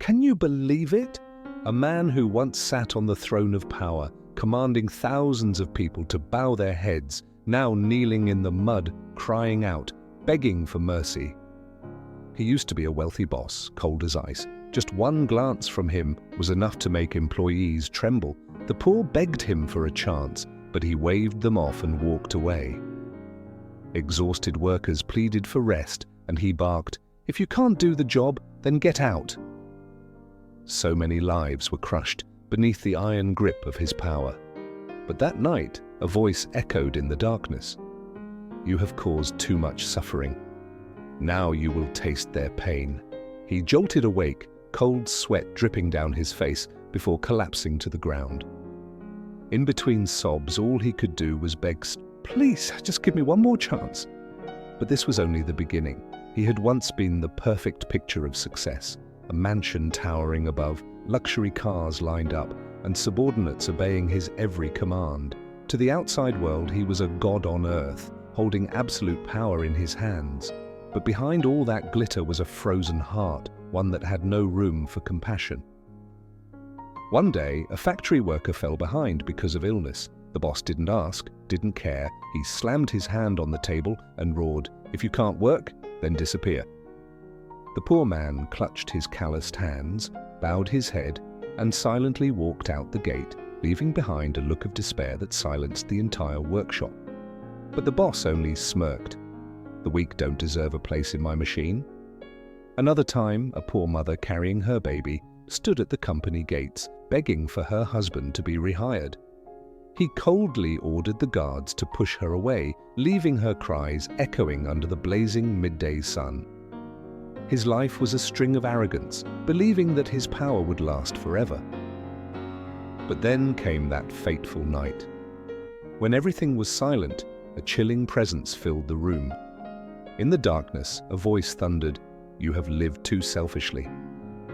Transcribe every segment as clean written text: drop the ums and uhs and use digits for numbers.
Can you believe it? A man who once sat on the throne of power, commanding thousands of people to bow their heads, now kneeling in the mud, crying out, begging for mercy. He used to be a wealthy boss, cold as ice. Just one glance from him was enough to make employees tremble. The poor begged him for a chance, but he waved them off and walked away. Exhausted workers pleaded for rest, and he barked, "If you can't do the job, then get out." So many lives were crushed beneath the iron grip of his power. But that night, a voice echoed in the darkness. "You have caused too much suffering. Now you will taste their pain." He jolted awake, cold sweat dripping down his face before collapsing to the ground. In between sobs, all he could do was beg, "Please, just give me one more chance." But this was only the beginning. He had once been the perfect picture of success. A mansion towering above, luxury cars lined up, and subordinates obeying his every command. To the outside world, he was a god on earth, holding absolute power in his hands. But behind all that glitter was a frozen heart, one that had no room for compassion. One day, a factory worker fell behind because of illness. The boss didn't ask, didn't care. He slammed his hand on the table and roared, "If you can't work, then disappear." The poor man clutched his calloused hands, bowed his head, and silently walked out the gate, leaving behind a look of despair that silenced the entire workshop. But the boss only smirked. "The weak don't deserve a place in my machine." Another time, a poor mother carrying her baby stood at the company gates, begging for her husband to be rehired. He coldly ordered the guards to push her away, leaving her cries echoing under the blazing midday sun. His life was a string of arrogance, believing that his power would last forever. But then came that fateful night. When everything was silent, a chilling presence filled the room. In the darkness, a voice thundered, "You have lived too selfishly.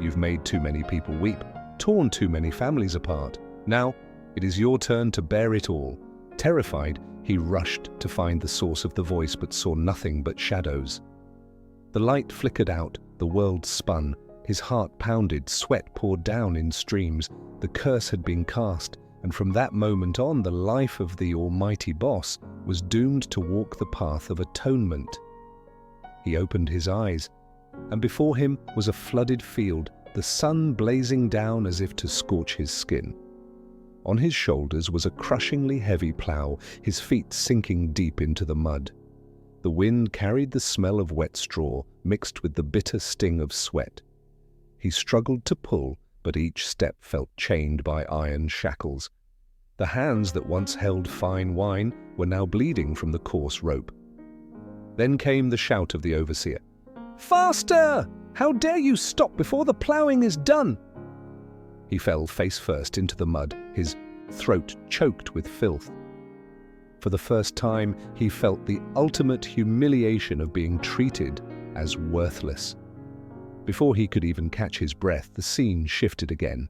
You've made too many people weep, torn too many families apart. Now, it is your turn to bear it all." Terrified, he rushed to find the source of the voice but saw nothing but shadows. The light flickered out, the world spun, his heart pounded, sweat poured down in streams. The curse had been cast, and from that moment on, the life of the almighty boss was doomed to walk the path of atonement. He opened his eyes, and before him was a flooded field, the sun blazing down as if to scorch his skin. On his shoulders was a crushingly heavy plow, his feet sinking deep into the mud. The wind carried the smell of wet straw, mixed with the bitter sting of sweat. He struggled to pull, but each step felt chained by iron shackles. The hands that once held fine wine were now bleeding from the coarse rope. Then came the shout of the overseer. "Faster! How dare you stop before the ploughing is done?" He fell face first into the mud, his throat choked with filth. For the first time, he felt the ultimate humiliation of being treated as worthless. Before he could even catch his breath, the scene shifted again.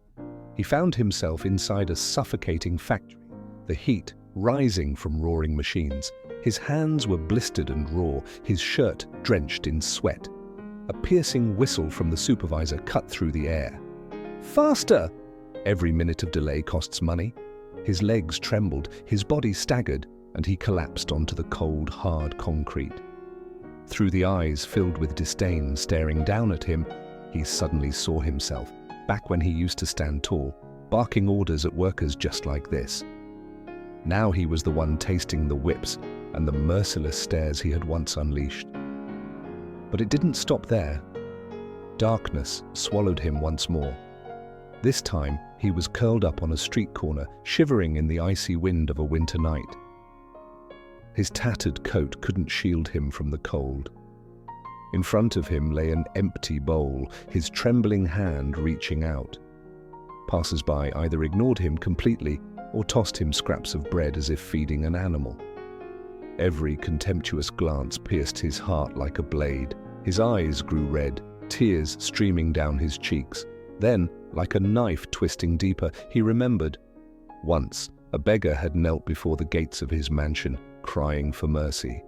He found himself inside a suffocating factory, the heat rising from roaring machines. His hands were blistered and raw, his shirt drenched in sweat. A piercing whistle from the supervisor cut through the air. "Faster!" Every minute of delay costs money. His legs trembled, his body staggered, and he collapsed onto the cold, hard concrete. Through the eyes filled with disdain staring down at him, he suddenly saw himself, back when he used to stand tall, barking orders at workers just like this. Now he was the one tasting the whips and the merciless stares he had once unleashed. But it didn't stop there. Darkness swallowed him once more. This time, he was curled up on a street corner, shivering in the icy wind of a winter night. His tattered coat couldn't shield him from the cold. In front of him lay an empty bowl, his trembling hand reaching out. Passers-by either ignored him completely or tossed him scraps of bread as if feeding an animal. Every contemptuous glance pierced his heart like a blade. His eyes grew red, tears streaming down his cheeks. Then, like a knife twisting deeper, he remembered. Once, a beggar had knelt before the gates of his mansion, crying for mercy.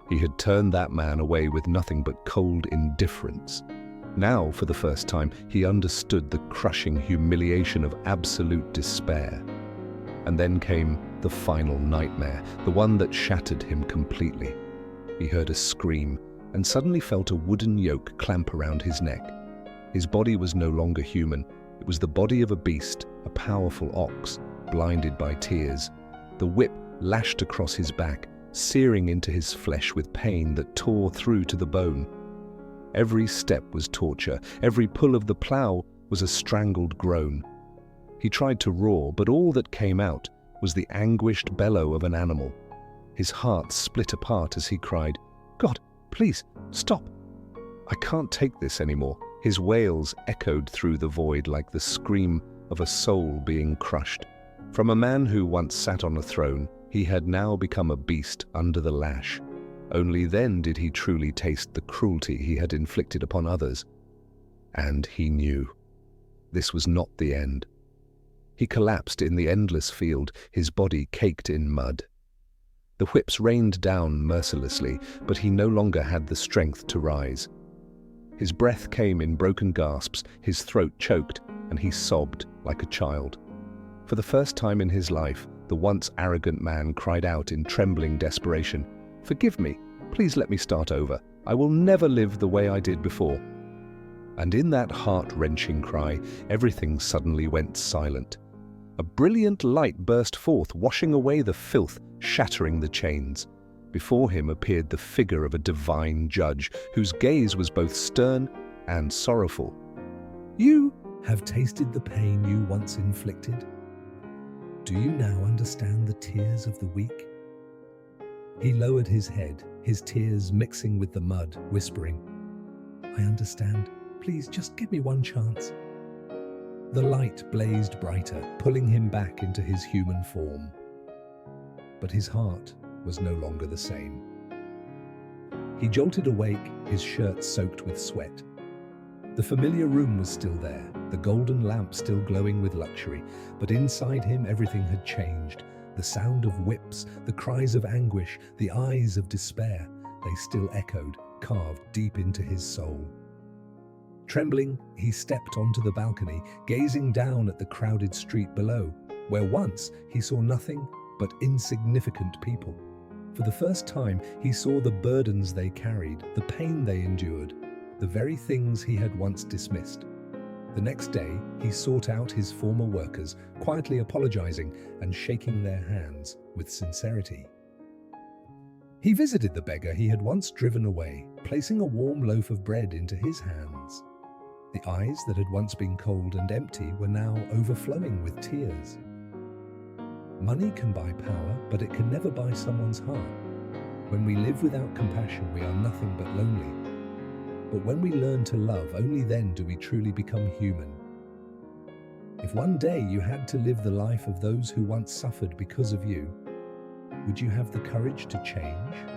He had turned that man away with nothing but cold indifference. Now, for the first time, he understood the crushing humiliation of absolute despair. And then came the final nightmare, the one that shattered him completely. He heard a scream and suddenly felt a wooden yoke clamp around his neck. His body was no longer human. It was the body of a beast, a powerful ox, blinded by tears. The whip lashed across his back, searing into his flesh with pain that tore through to the bone. Every step was torture. Every pull of the plow was a strangled groan. He tried to roar, but all that came out was the anguished bellow of an animal. His heart split apart as he cried, "God, please, stop! I can't take this anymore." His wails echoed through the void like the scream of a soul being crushed. From a man who once sat on a throne, he had now become a beast under the lash. Only then did he truly taste the cruelty he had inflicted upon others. And he knew. This was not the end. He collapsed in the endless field, his body caked in mud. The whips rained down mercilessly, but he no longer had the strength to rise. His breath came in broken gasps, his throat choked, and he sobbed like a child. For the first time in his life, the once arrogant man cried out in trembling desperation, "Forgive me, please let me start over. I will never live the way I did before." And in that heart-wrenching cry, everything suddenly went silent. A brilliant light burst forth, washing away the filth, shattering the chains. Before him appeared the figure of a divine judge, whose gaze was both stern and sorrowful. "You have tasted the pain you once inflicted. Do you now understand the tears of the weak?" He lowered his head, his tears mixing with the mud, whispering, "I understand. Please, just give me one chance." The light blazed brighter, pulling him back into his human form. But his heart was no longer the same. He jolted awake, his shirt soaked with sweat. The familiar room was still there, the golden lamp still glowing with luxury, but inside him everything had changed. The sound of whips, the cries of anguish, the eyes of despair, they still echoed, carved deep into his soul. Trembling, he stepped onto the balcony, gazing down at the crowded street below, where once he saw nothing but insignificant people. For the first time, he saw the burdens they carried, the pain they endured, the very things he had once dismissed. The next day, he sought out his former workers, quietly apologizing and shaking their hands with sincerity. He visited the beggar he had once driven away, placing a warm loaf of bread into his hands. The eyes that had once been cold and empty were now overflowing with tears. Money can buy power, but it can never buy someone's heart. When we live without compassion, we are nothing but lonely. But when we learn to love, only then do we truly become human. If one day you had to live the life of those who once suffered because of you, would you have the courage to change?